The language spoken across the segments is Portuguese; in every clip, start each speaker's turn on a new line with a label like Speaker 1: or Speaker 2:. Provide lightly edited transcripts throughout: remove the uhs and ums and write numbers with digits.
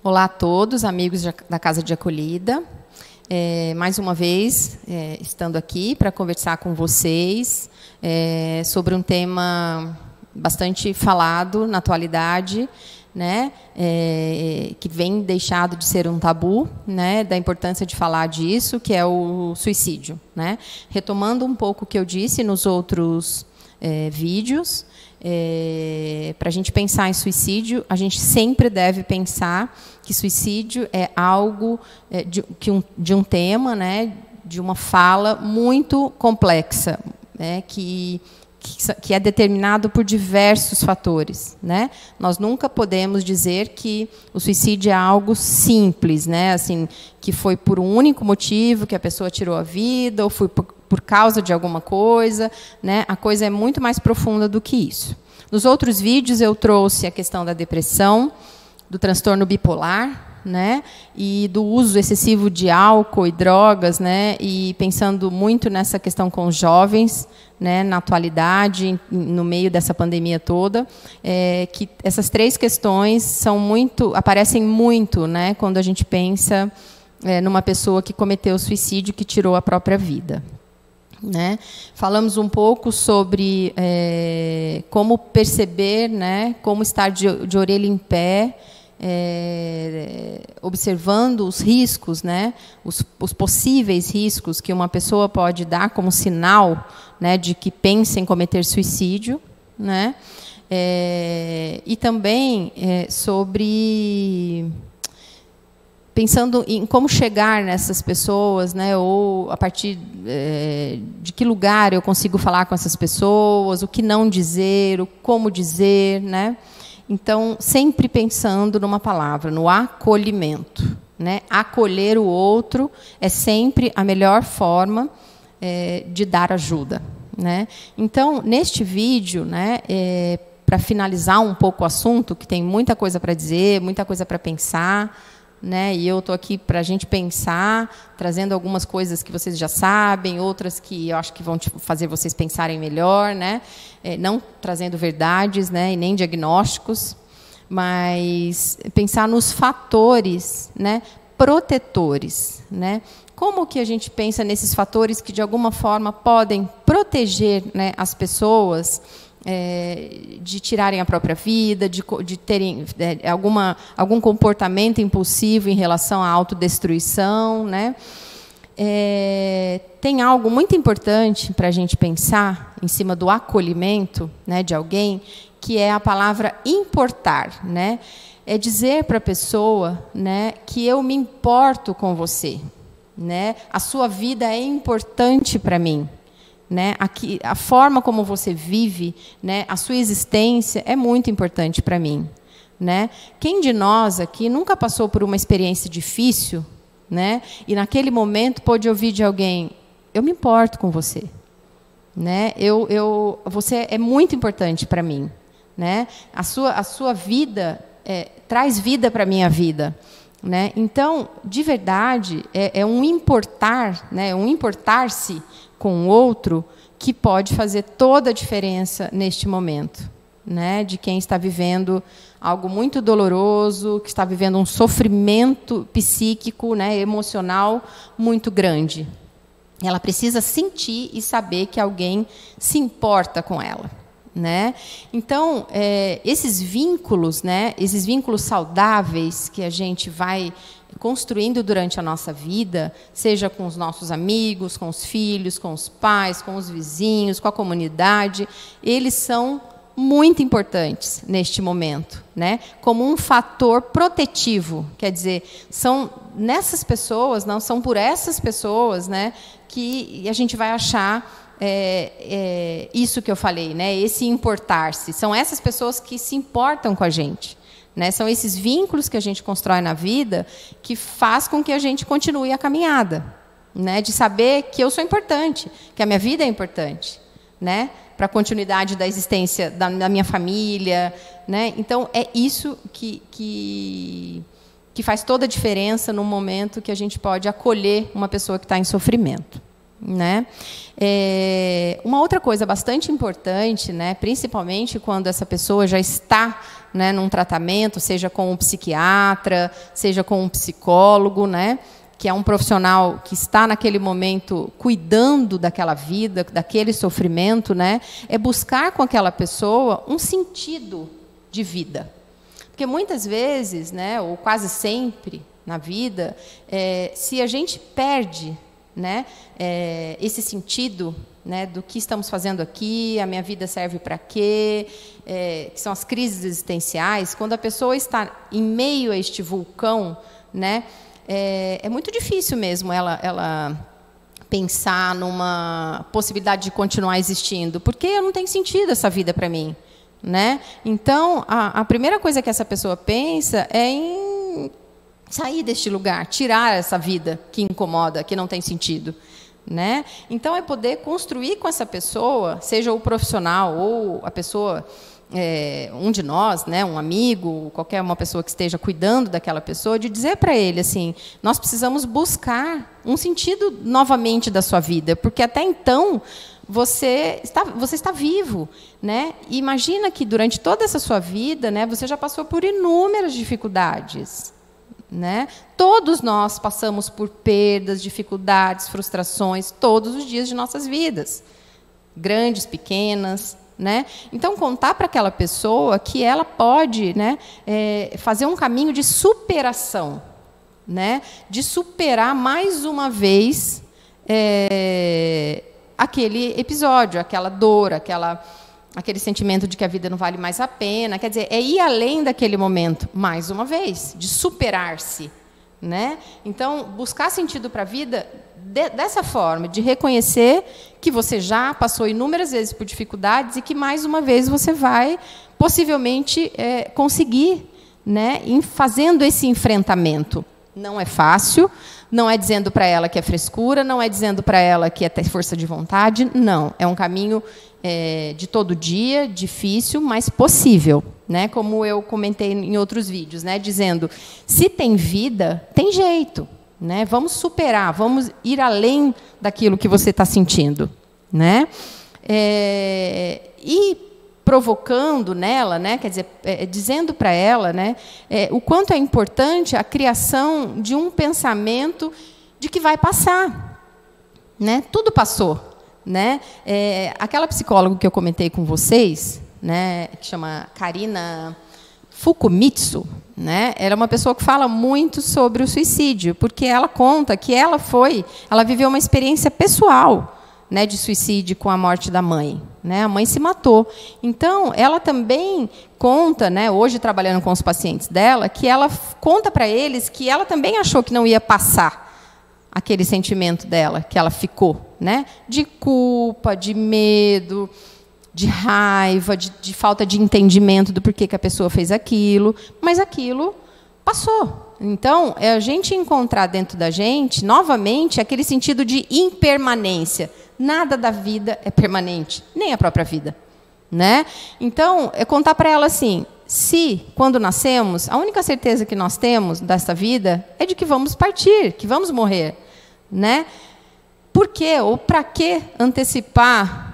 Speaker 1: Olá a todos, amigos da Casa de Acolhida. Mais uma vez, estando aqui para conversar com vocês sobre um tema bastante falado na atualidade, né, que vem deixado de ser um tabu, né, da importância de falar disso, que é o suicídio, né? Retomando um pouco o que eu disse nos outros vídeos, para a gente pensar em suicídio, a gente sempre deve pensar que suicídio é algo de um tema, né, de uma fala muito complexa, né, que é determinado por diversos fatores, né? Nós nunca podemos dizer que o suicídio é algo simples, né? Assim, que foi por um único motivo que a pessoa tirou a vida, ou foi por causa de alguma coisa, né? A coisa é muito mais profunda do que isso. Nos outros vídeos eu trouxe a questão da depressão, do transtorno bipolar, né, e do uso excessivo de álcool e drogas, né, e pensando muito nessa questão com os jovens, né, na atualidade, no meio dessa pandemia toda, que essas três questões aparecem muito, né, quando a gente pensa numa pessoa que cometeu suicídio, que tirou a própria vida. Né? Falamos um pouco sobre como perceber, né, como estar de orelha em pé, observando os riscos, né, os possíveis riscos que uma pessoa pode dar como sinal, né, de que pensa em cometer suicídio, né, e também sobre pensando em como chegar nessas pessoas, né, ou a partir de que lugar eu consigo falar com essas pessoas, o que não dizer, o como dizer, né? Então, sempre pensando numa palavra, no acolhimento, né? Acolher o outro é sempre a melhor forma de dar ajuda, né? Então, neste vídeo, né, para finalizar um pouco o assunto, que tem muita coisa para dizer, muita coisa para pensar, né? E eu estou aqui para a gente pensar, trazendo algumas coisas que vocês já sabem, outras que eu acho que vão fazer vocês pensarem melhor, né? Não trazendo verdades, né, e nem diagnósticos, mas pensar nos fatores, né, protetores, né? Como que a gente pensa nesses fatores que, de alguma forma, podem proteger, né, as pessoas de tirarem a própria vida, de terem algum comportamento impulsivo em relação à autodestruição, né? Tem algo muito importante para a gente pensar em cima do acolhimento, né, de alguém, que é a palavra importar, né? É dizer para a pessoa, né, que eu me importo com você, né? A sua vida é importante para mim. Né? A forma como você vive, né, a sua existência é muito importante para mim. Né? Quem de nós aqui nunca passou por uma experiência difícil, né, e naquele momento pôde ouvir de alguém: eu me importo com você. Né? Você é muito importante para mim. Né? A sua vida traz vida para a minha vida. Né? Então, de verdade, é um importar, né, um importar-se com o outro que pode fazer toda a diferença neste momento, né, de quem está vivendo algo muito doloroso, que está vivendo um sofrimento psíquico, né, emocional muito grande. Ela precisa sentir e saber que alguém se importa com ela. Né? Então, esses vínculos, né, esses vínculos saudáveis que a gente vai construindo durante a nossa vida, seja com os nossos amigos, com os filhos, com os pais, com os vizinhos, com a comunidade, eles são muito importantes neste momento, né? Como um fator protetivo, quer dizer, são nessas pessoas, não são por essas pessoas, né, que a gente vai achar isso que eu falei, né? Esse importar-se. São essas pessoas que se importam com a gente. Né? São esses vínculos que a gente constrói na vida que faz com que a gente continue a caminhada. Né? De saber que eu sou importante, que a minha vida é importante. Né? Para a continuidade da existência da minha família. Né? Então, é isso que faz toda a diferença no momento que a gente pode acolher uma pessoa que está em sofrimento. né? Uma outra coisa bastante importante, né, principalmente quando essa pessoa já está, né, num tratamento, seja com um psiquiatra, seja com um psicólogo, né, que é um profissional que está naquele momento cuidando daquela vida, daquele sofrimento, né, é buscar com aquela pessoa um sentido de vida. Porque muitas vezes, né, ou quase sempre na vida, se a gente perde, né, esse sentido, né, do que estamos fazendo aqui, a minha vida serve para quê, que são as crises existenciais, quando a pessoa está em meio a este vulcão, né, é muito difícil mesmo ela pensar numa possibilidade de continuar existindo, porque não tem sentido essa vida para mim, né? Então, a primeira coisa que essa pessoa pensa é em sair deste lugar, tirar essa vida que incomoda, que não tem sentido, né? Então, é poder construir com essa pessoa, seja o profissional ou a pessoa, um de nós, né, um amigo, qualquer uma pessoa que esteja cuidando daquela pessoa, de dizer para ele assim, nós precisamos buscar um sentido novamente da sua vida, porque até então você está vivo, né? E imagina que durante toda essa sua vida, né, você já passou por inúmeras dificuldades, né? Todos nós passamos por perdas, dificuldades, frustrações, todos os dias de nossas vidas, grandes, pequenas, né? Então, contar para aquela pessoa que ela pode, né, fazer um caminho de superação, né? De superar mais uma vez aquele episódio, aquela dor, aquele sentimento de que a vida não vale mais a pena. Quer dizer, é ir além daquele momento, mais uma vez, de superar-se, né? Então, buscar sentido para a vida dessa forma, de reconhecer que você já passou inúmeras vezes por dificuldades e que, mais uma vez, você vai, possivelmente, conseguir, né, fazendo esse enfrentamento. Não é fácil, não é dizendo para ela que é frescura, não é dizendo para ela que é ter força de vontade, não. É um caminho de todo dia, difícil, mas possível, né? Como eu comentei em outros vídeos, né? Dizendo, se tem vida, tem jeito, né? Vamos superar, vamos ir além daquilo que você está sentindo, né? E provocando nela, né? Quer dizer, dizendo para ela, né, o quanto é importante a criação de um pensamento de que vai passar, né? Tudo passou, né? Aquela psicóloga que eu comentei com vocês, né, que chama Karina Fukumitsu, né? Ela é uma pessoa que fala muito sobre o suicídio, porque ela conta que ela viveu uma experiência pessoal, né, de suicídio com a morte da mãe, né? A mãe se matou. Então, ela também conta, né, hoje trabalhando com os pacientes dela, que ela conta para eles que ela também achou que não ia passar aquele sentimento dela, que ela ficou, né, de culpa, de medo, de raiva, de falta de entendimento do porquê que a pessoa fez aquilo, mas aquilo passou. Então, é a gente encontrar dentro da gente, novamente, aquele sentido de impermanência. Nada da vida é permanente, nem a própria vida, né? Então, é contar para ela assim, se, quando nascemos, a única certeza que nós temos dessa vida é de que vamos partir, que vamos morrer, né? Por quê? Ou para que antecipar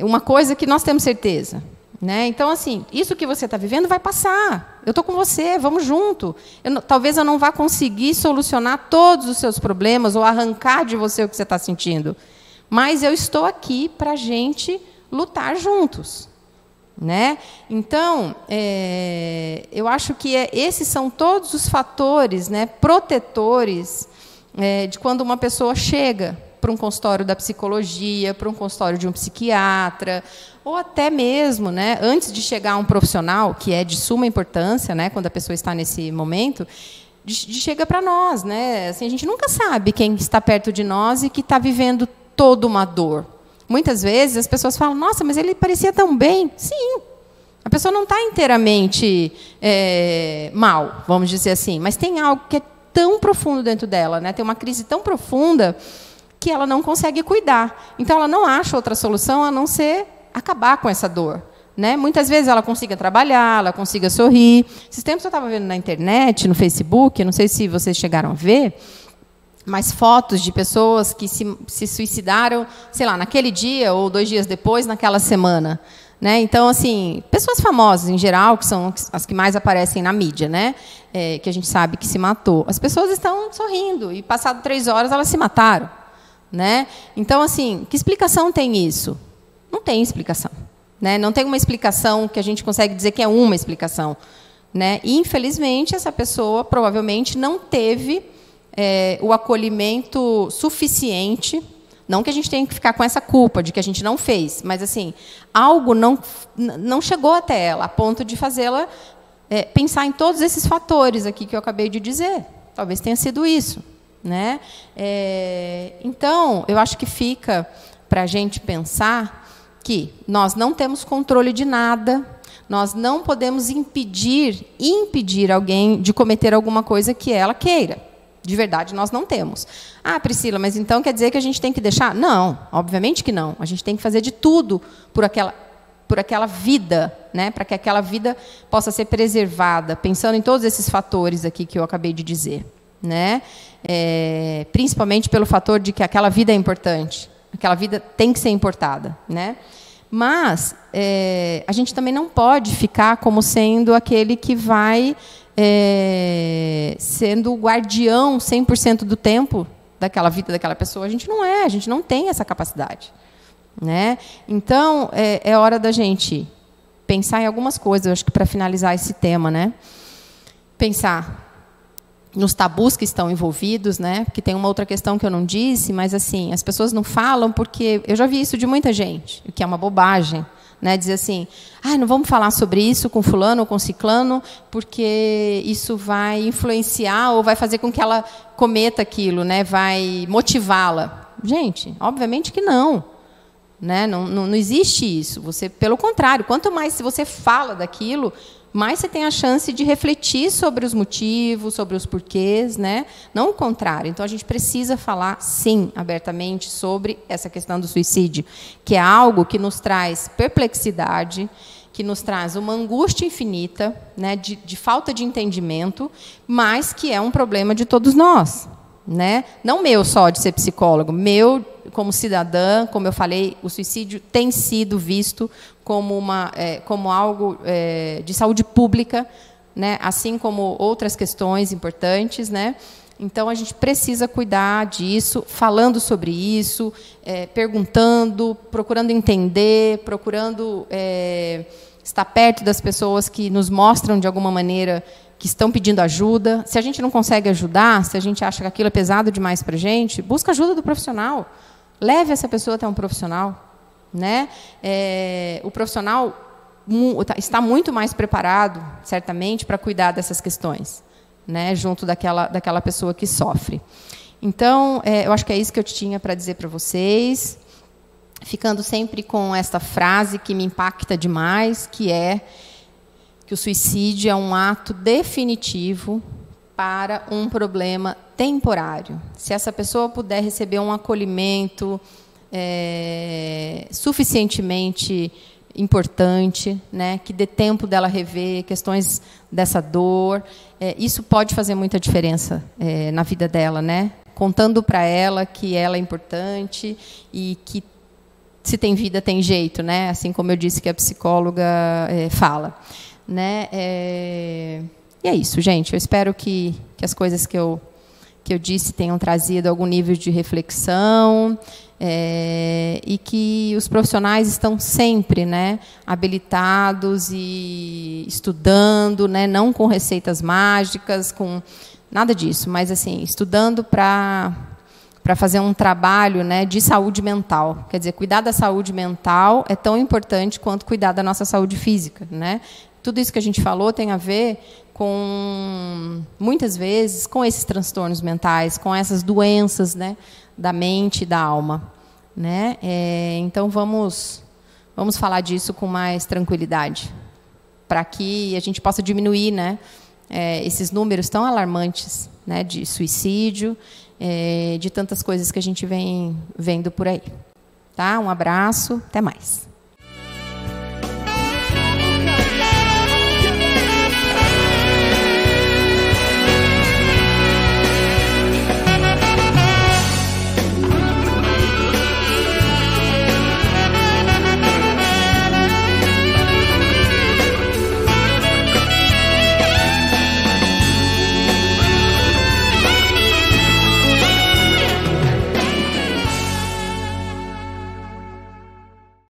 Speaker 1: uma coisa que nós temos certeza, né? Então, assim, isso que você está vivendo vai passar. Eu estou com você, vamos junto. Talvez eu não vá conseguir solucionar todos os seus problemas ou arrancar de você o que você está sentindo, mas eu estou aqui para a gente lutar juntos, né? Então, eu acho que esses são todos os fatores, né, protetores de quando uma pessoa chega para um consultório da psicologia, para um consultório de um psiquiatra, ou até mesmo, né, antes de chegar a um profissional, que é de suma importância, né, quando a pessoa está nesse momento, chega para nós, né? Assim, a gente nunca sabe quem está perto de nós e que está vivendo toda uma dor. Muitas vezes as pessoas falam, nossa, mas ele parecia tão bem. Sim, a pessoa não está inteiramente mal, vamos dizer assim, mas tem algo que é tão profundo dentro dela, né? Tem uma crise tão profunda que ela não consegue cuidar. Então, ela não acha outra solução a não ser acabar com essa dor, né? Muitas vezes ela consiga trabalhar, ela consiga sorrir. Esses tempos eu estava vendo na internet, no Facebook, não sei se vocês chegaram a ver, mais fotos de pessoas que se suicidaram, sei lá, naquele dia ou 2 dias depois, naquela semana. Né? Então, assim, pessoas famosas, em geral, que são as que mais aparecem na mídia, né? Que a gente sabe que se matou. As pessoas estão sorrindo e, passado 3 horas, elas se mataram. Né? Então, assim, que explicação tem isso? Não tem explicação. Né? Não tem uma explicação que a gente consegue dizer que é uma explicação. Né? E, infelizmente, essa pessoa provavelmente não teve o acolhimento suficiente. Não que a gente tenha que ficar com essa culpa de que a gente não fez, mas assim, algo não chegou até ela, a ponto de fazê-la pensar em todos esses fatores aqui que eu acabei de dizer. Talvez tenha sido isso. Né? Então, eu acho que fica para a gente pensar que nós não temos controle de nada, nós não podemos impedir alguém de cometer alguma coisa que ela queira. De verdade, nós não temos. Ah, Priscila, mas então quer dizer que a gente tem que deixar? Não, obviamente que não. A gente tem que fazer de tudo por aquela vida, né? Para que aquela vida possa ser preservada, pensando em todos esses fatores aqui que eu acabei de dizer. Né? Principalmente pelo fator de que aquela vida é importante. Aquela vida tem que ser importada. Né? Mas a gente também não pode ficar como sendo aquele que vai... sendo o guardião 100% do tempo daquela vida daquela pessoa. A gente não tem essa capacidade. Né? Então, é hora da gente pensar em algumas coisas, eu acho que para finalizar esse tema. Né? Pensar nos tabus que estão envolvidos, né? Porque tem uma outra questão que eu não disse, mas assim, as pessoas não falam porque... Eu já vi isso de muita gente, o que é uma bobagem. Né, dizer assim, não vamos falar sobre isso com fulano ou com ciclano, porque isso vai influenciar ou vai fazer com que ela cometa aquilo, né, vai motivá-la. Gente, obviamente que não. Né, não existe isso. Pelo contrário, quanto mais se você fala daquilo, mais você tem a chance de refletir sobre os motivos, sobre os porquês, né? Não o contrário. Então, a gente precisa falar, sim, abertamente, sobre essa questão do suicídio, que é algo que nos traz perplexidade, que nos traz uma angústia infinita, né? de falta de entendimento, mas que é um problema de todos nós. Né? Não meu só de ser psicólogo, meu como cidadã, como eu falei, o suicídio tem sido visto como algo de saúde pública, né? Assim como outras questões importantes. Né? Então, a gente precisa cuidar disso, falando sobre isso, perguntando, procurando entender, procurando estar perto das pessoas que nos mostram, de alguma maneira, que estão pedindo ajuda. Se a gente não consegue ajudar, se a gente acha que aquilo é pesado demais para a gente, busca ajuda do profissional. Leve essa pessoa até um profissional. Né? O profissional está muito mais preparado, certamente, para cuidar dessas questões, né? Junto daquela pessoa que sofre. Então, eu acho que é isso que eu tinha para dizer para vocês, ficando sempre com esta frase que me impacta demais, que é que o suicídio é um ato definitivo para um problema temporário. Se essa pessoa puder receber um acolhimento suficientemente importante, né, que dê tempo dela rever questões dessa dor, isso pode fazer muita diferença na vida dela, né? Contando para ela que ela é importante e que se tem vida, tem jeito, né? Assim como eu disse que a psicóloga fala. Né? E é isso, gente. Eu espero que as coisas que eu disse tenham trazido algum nível de reflexão e que os profissionais estão sempre, né, habilitados e estudando, né, não com receitas mágicas, com nada disso, mas assim, estudando para fazer um trabalho, né, de saúde mental. Quer dizer, cuidar da saúde mental é tão importante quanto cuidar da nossa saúde física. Né? Tudo isso que a gente falou tem a ver com, muitas vezes, com esses transtornos mentais, com essas doenças, né, da mente e da alma. Né? Então, vamos falar disso com mais tranquilidade, para que a gente possa diminuir, né, esses números tão alarmantes, né, de suicídio, de tantas coisas que a gente vem vendo por aí. Tá? Um abraço, até mais.